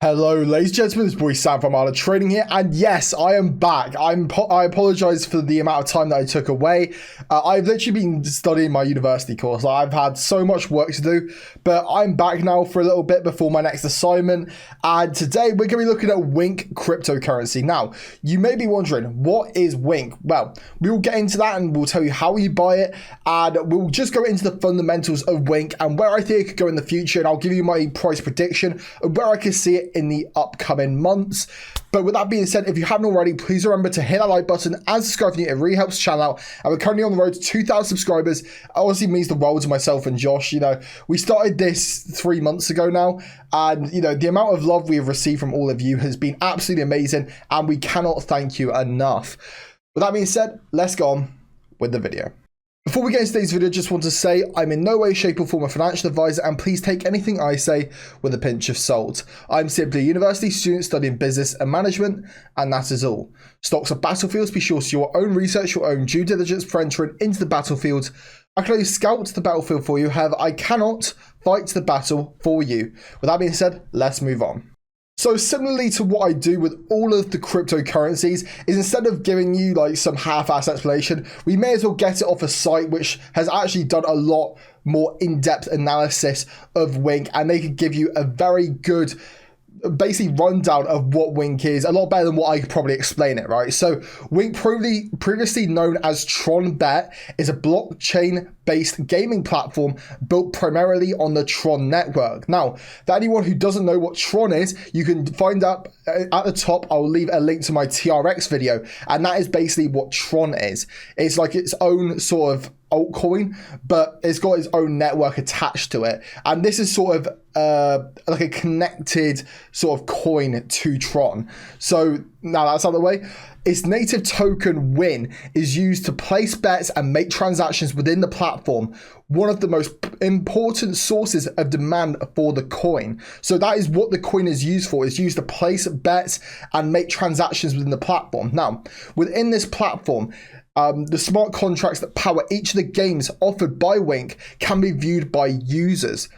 Hello, ladies and gentlemen, it's boy Sam from Art of Trading here, and yes, I am back. I apologize for the amount of time that I took away. I've literally been studying my university course. I've had so much work to do, but I'm back now for a little bit before my next assignment, and today we're going to be looking at Wink cryptocurrency. Now, you may be wondering, what is Wink? Well, we will get into that and we'll tell you how you buy it, and we'll just go into the fundamentals of Wink and where I think it could go in the future, and I'll give you my price prediction of where I can see it in the upcoming months. But with that being said, if you haven't already, please remember to hit that like button and subscribe if you. It really helps the channel out. And we're currently on the road to 2,000 subscribers. It honestly means the world to myself and Josh. You know, we started this 3 months ago now, and you know, the amount of love we have received from all of you has been absolutely amazing, and we cannot thank you enough. With that being said, let's go on with the video. Before we get into today's video, just want to say I'm in no way, shape or form a financial advisor, and please take anything I say with a pinch of salt. I'm simply a university student studying business and management, and that is all. Stocks are battlefields. Be sure to do your own research, your own due diligence for entering into the battlefield. I can only scout the battlefield for you, however, I cannot fight the battle for you. With that being said, let's move on. So similarly to what I do with all of the cryptocurrencies is instead of giving you like some half-assed explanation, we may as well get it off a site which has actually done a lot more in-depth analysis of Wink, and they could give you a very good basically rundown of what Wink is, a lot better than what I could probably explain it, right? So Wink, previously known as TRONBet, is a blockchain-based gaming platform built primarily on the TRON network. Now, for anyone who doesn't know what TRON is, you can find out at the top. I'll leave a link to my TRX video, and that is basically what TRON is. It's like its own sort of altcoin, but it's got its own network attached to it, and this is sort of like a connected sort of coin to Tron. So now that's out of the way. Its native token WIN is used to place bets and make transactions within the platform, one of the most important sources of demand for the coin. So that is what the coin is used for. It's used to place bets and make transactions within the platform. Now, within this platform, the smart contracts that power each of the games offered by Wink can be viewed by users,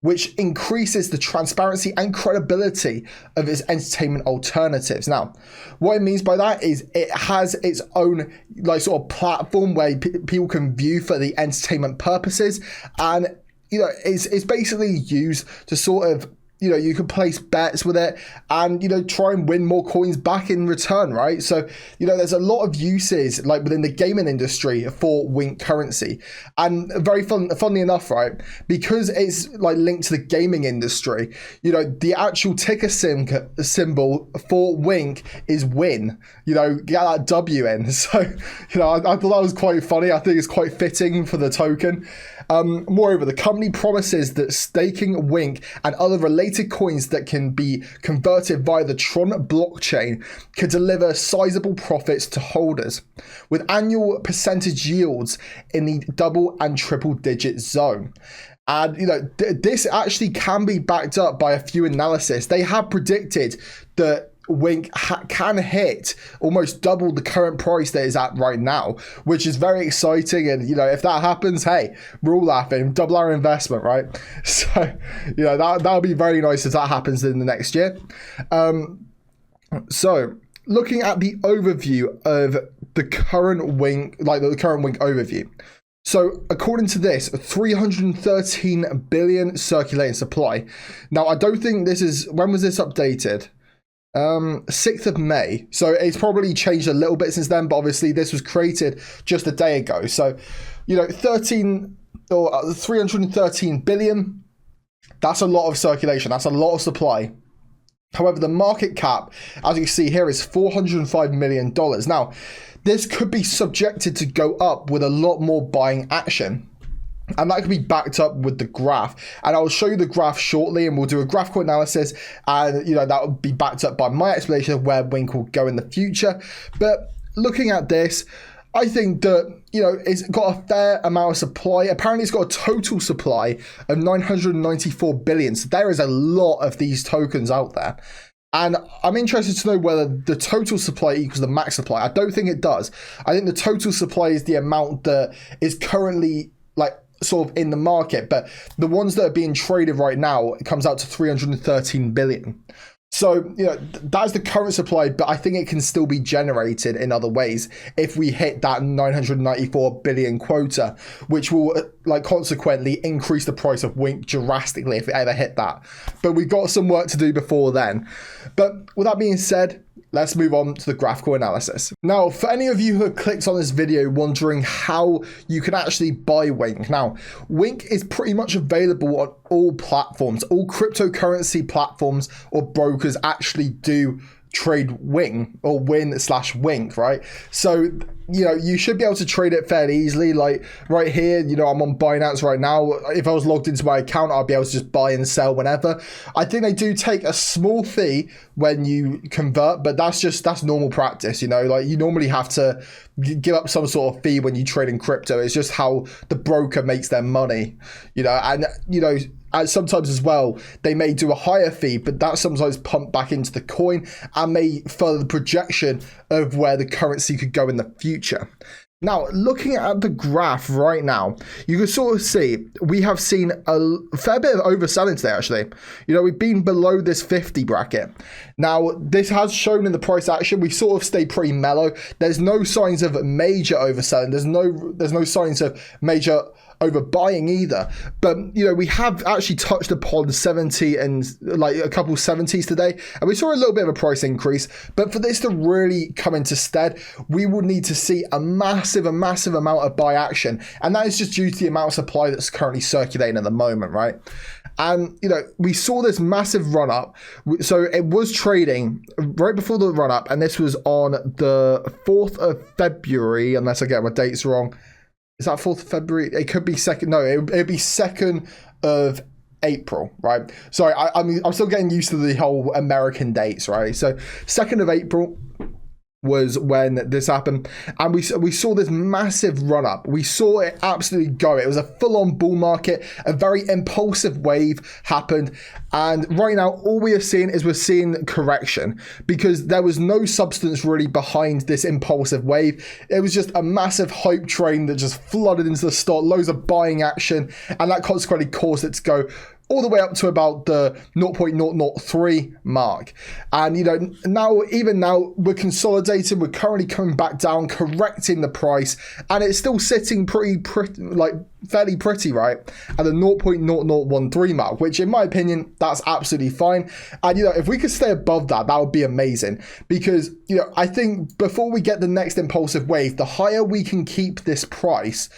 which increases the transparency and credibility of its entertainment alternatives. Now, what it means by that is it has its own like sort of platform where people can view for the entertainment purposes, and you know, it's basically used to sort of, you know, you can place bets with it and, you know, try and win more coins back in return, right? So, you know, there's a lot of uses like within the gaming industry for Wink currency. And very funnily enough, right, because it's like linked to the gaming industry, you know, the actual ticker symbol for Wink is WIN, you know, get that W in. So, you know, I thought that was quite funny. I think it's quite fitting for the token. Moreover, the company promises that staking Wink and other related coins that can be converted via the TRON blockchain could deliver sizable profits to holders, with annual percentage yields in the double and triple digit zone. And, you know, this actually can be backed up by a few analysis. They have predicted that Wink can hit almost double the current price that is at right now, which is very exciting. And, you know, if that happens, hey, we're all laughing, double our investment, right? So, you know, that would be very nice if that happens in the next year. So looking at the overview of the current Wink, like the current Wink overview. So according to this, 313 billion circulating supply. Now, I don't think this is, when was this updated? 6th of May. So it's probably changed a little bit since then, but obviously this was created just a day ago. So, you know, 313 billion, that's a lot of circulation. That's a lot of supply. However, the market cap, as you see here, is $405 million. Now, this could be subjected to go up with a lot more buying action. And that can be backed up with the graph. And I'll show you the graph shortly, and we'll do a graphical analysis. And, you know, that will be backed up by my explanation of where Wink will go in the future. But looking at this, I think that, you know, it's got a fair amount of supply. Apparently, it's got a total supply of 994 billion. So there is a lot of these tokens out there. And I'm interested to know whether the total supply equals the max supply. I don't think it does. I think the total supply is the amount that is currently like sort of in the market, but the ones that are being traded right now, it comes out to 313 billion. So, that's the current supply, but I think it can still be generated in other ways if we hit that 994 billion quota, which will consequently increase the price of Wink drastically if it ever hit that. But we've got some work to do before then. But with that being said, let's move on to the graphical analysis. Now, for any of you who have clicked on this video wondering how you can actually buy Wink. Now, Wink is pretty much available on all platforms. All cryptocurrency platforms or brokers actually do trade Wink or Win/Wink, right? So, you should be able to trade it fairly easily. Like right here, I'm on Binance right now. If I was logged into my account, I'd be able to just buy and sell whenever. I think they do take a small fee when you convert, but that's normal practice, like you normally have to give up some sort of fee when you trade in crypto. It's just how the broker makes their money, and sometimes as well, they may do a higher fee, but that's sometimes pumped back into the coin and may further the projection of where the currency could go in the future. Now, looking at the graph right now, you can sort of see we have seen a fair bit of overselling today, actually. We've been below this 50 bracket. Now, this has shown in the price action. We sort of stay pretty mellow. There's no signs of major overselling. There's no signs of major overbuying either, but we have actually touched upon 70 and a couple 70s today, and we saw a little bit of a price increase. But for this to really come into stead, we would need to see a massive amount of buy action, and that is just due to the amount of supply that's currently circulating at the moment, right? And we saw this massive run up. So it was trading right before the run up, and this was on the 4th of February, unless I get my dates wrong. Is that 4th of February? It could be 2nd. No, it'd be 2nd of April, right? Sorry, I'm still getting used to the whole American dates, right? So 2nd of April was when this happened, and we saw this massive run up. We saw it absolutely go. It was a full-on bull market. A very impulsive wave happened, and right now all we are seeing is correction, because there was no substance really behind this impulsive wave. It was just a massive hype train that just flooded into the stock, loads of buying action, and that consequently caused it to go all the way up to about the 0.003 mark. And, now we're consolidating. We're currently coming back down, correcting the price, and it's still sitting fairly pretty, right, at the 0.0013 mark, which in my opinion, that's absolutely fine. And, if we could stay above that, that would be amazing, because, I think before we get the next impulsive wave, the higher we can keep this price,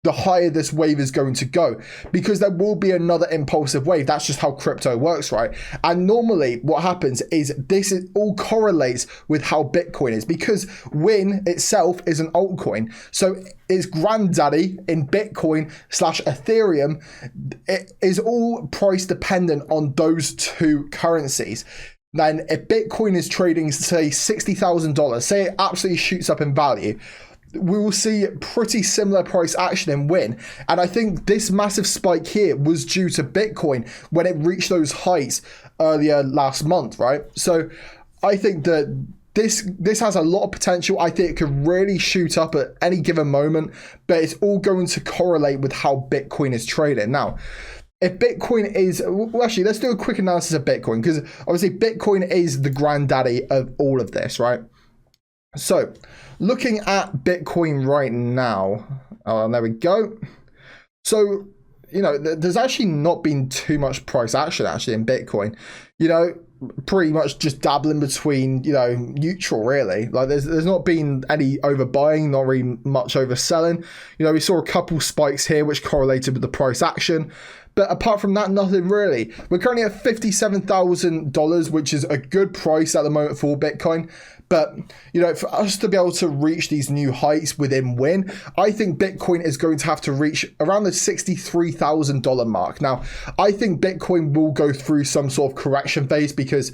the higher this wave is going to go, because there will be another impulsive wave. That's just how crypto works, right? And normally what happens is all correlates with how Bitcoin is, because Win itself is an altcoin. So its granddaddy in Bitcoin/Ethereum, it is all price dependent on those two currencies. Then if Bitcoin is trading, say, $60,000, say it absolutely shoots up in value, we will see pretty similar price action in Win. And I think this massive spike here was due to Bitcoin when it reached those heights earlier last month, right? So I think that this has a lot of potential. I think it could really shoot up at any given moment, but it's all going to correlate with how Bitcoin is trading. Now, if Bitcoin is, well, actually, let's do a quick analysis of Bitcoin, because obviously Bitcoin is the granddaddy of all of this, right? So, looking at Bitcoin right now, there we go. So, there's actually not been too much price action actually in Bitcoin. Pretty much just dabbling between, neutral really. Like there's not been any overbuying, not really much overselling. We saw a couple spikes here which correlated with the price action. But apart from that, nothing really. We're currently at $57,000, which is a good price at the moment for Bitcoin. But, for us to be able to reach these new heights within Win, I think Bitcoin is going to have to reach around the $63,000 mark. Now, I think Bitcoin will go through some sort of correction phase because,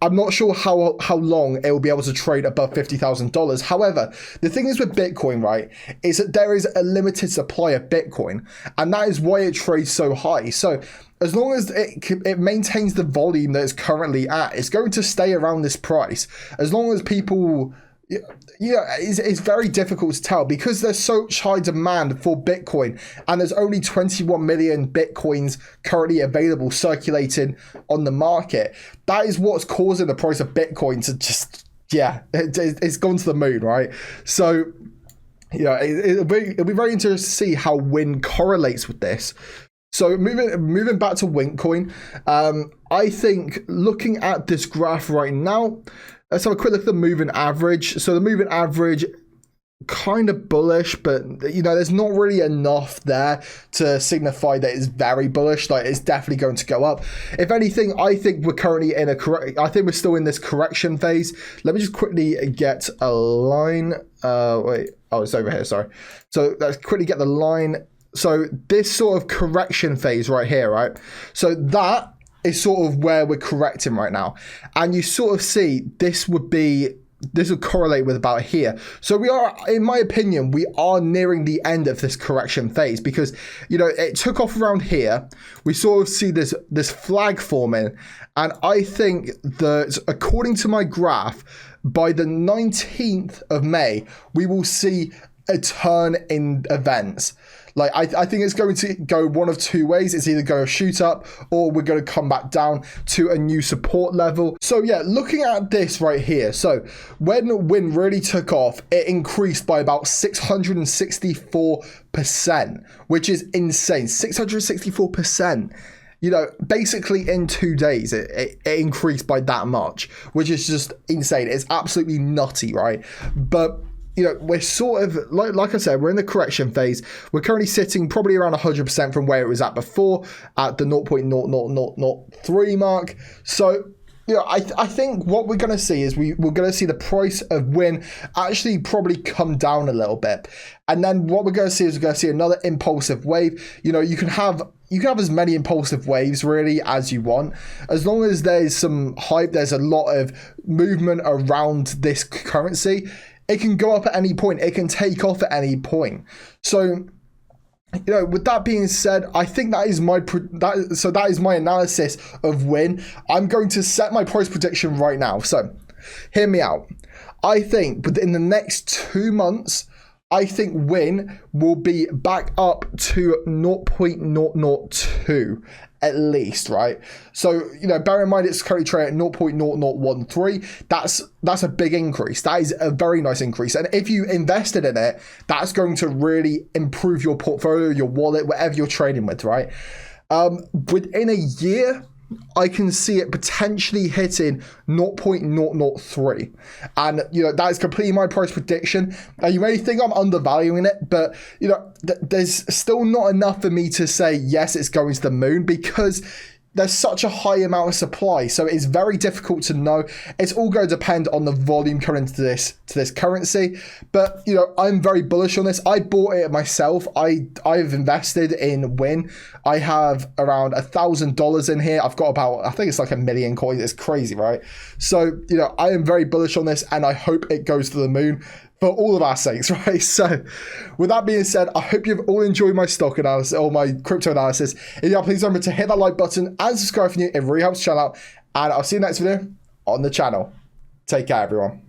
I'm not sure how long it will be able to trade above $50,000. However, the thing is with Bitcoin, right, is that there is a limited supply of Bitcoin, and that is why it trades so high. So as long as it maintains the volume that it's currently at, it's going to stay around this price. As long as people, Yeah, it's very difficult to tell because there's such high demand for Bitcoin and there's only 21 million Bitcoins currently available circulating on the market. That is what's causing the price of Bitcoin to just, it's gone to the moon, right? So, it'll be very interesting to see how Win correlates with this. So moving back to Wintcoin, I think looking at this graph right now, let's have a quick look at the moving average. So the moving average, kind of bullish, but there's not really enough there to signify that it's very bullish. Like, it's definitely going to go up. If anything, I think we're currently in I think we're still in this correction phase. Let me just quickly get a line. Wait, oh, it's over here. Sorry. So let's quickly get the line. So this sort of correction phase right here, right? So that is sort of where we're correcting right now. And you sort of see this would correlate with about here. So we are, in my opinion, we are nearing the end of this correction phase because, it took off around here. We sort of see this flag forming. And I think that according to my graph, by the 19th of May, we will see a turn in events. Like, I think it's going to go one of two ways. It's either going to shoot up or we're going to come back down to a new support level. So yeah, looking at this right here. So when Win really took off, it increased by about 664%, which is insane. 664%. Basically in 2 days, it increased by that much, which is just insane. It's absolutely nutty, right? But we're sort of, like I said, we're in the correction phase. We're currently sitting probably around 100% from where it was at before, at the 0.0003 mark. So, I think what we're going to see is we're going to see the price of Win actually probably come down a little bit. And then what we're going to see is we're going to see another impulsive wave. You can have as many impulsive waves really as you want. As long as there's some hype, there's a lot of movement around this currency, it can go up at any point. It can take off at any point. So, with that being said, I think that is my analysis of Win. I'm going to set my price prediction right now. So, hear me out. I think within the next 2 months, I think Win will be back up to 0.002 at least, right? So, bear in mind it's currently trading at 0.0013. That's a big increase. That is a very nice increase. And if you invested in it, that's going to really improve your portfolio, your wallet, whatever you're trading with, right? Within a year, I can see it potentially hitting 0.003. And, that is completely my price prediction. Now, you may think I'm undervaluing it, but, there's still not enough for me to say, yes, it's going to the moon because there's such a high amount of supply. So it's very difficult to know. It's all going to depend on the volume coming into this currency. But, I'm very bullish on this. I bought it myself. I've invested in Win. I have around $1,000 in here. I've got about, I think it's like 1 million coins. It's crazy, right? So, I am very bullish on this and I hope it goes to the moon for all of our sakes, right? So with that being said, I hope you've all enjoyed my stock analysis or my crypto analysis. If you are, please remember to hit that like button and subscribe if you're new. It really helps the channel out. And I'll see you next video on the channel. Take care, everyone.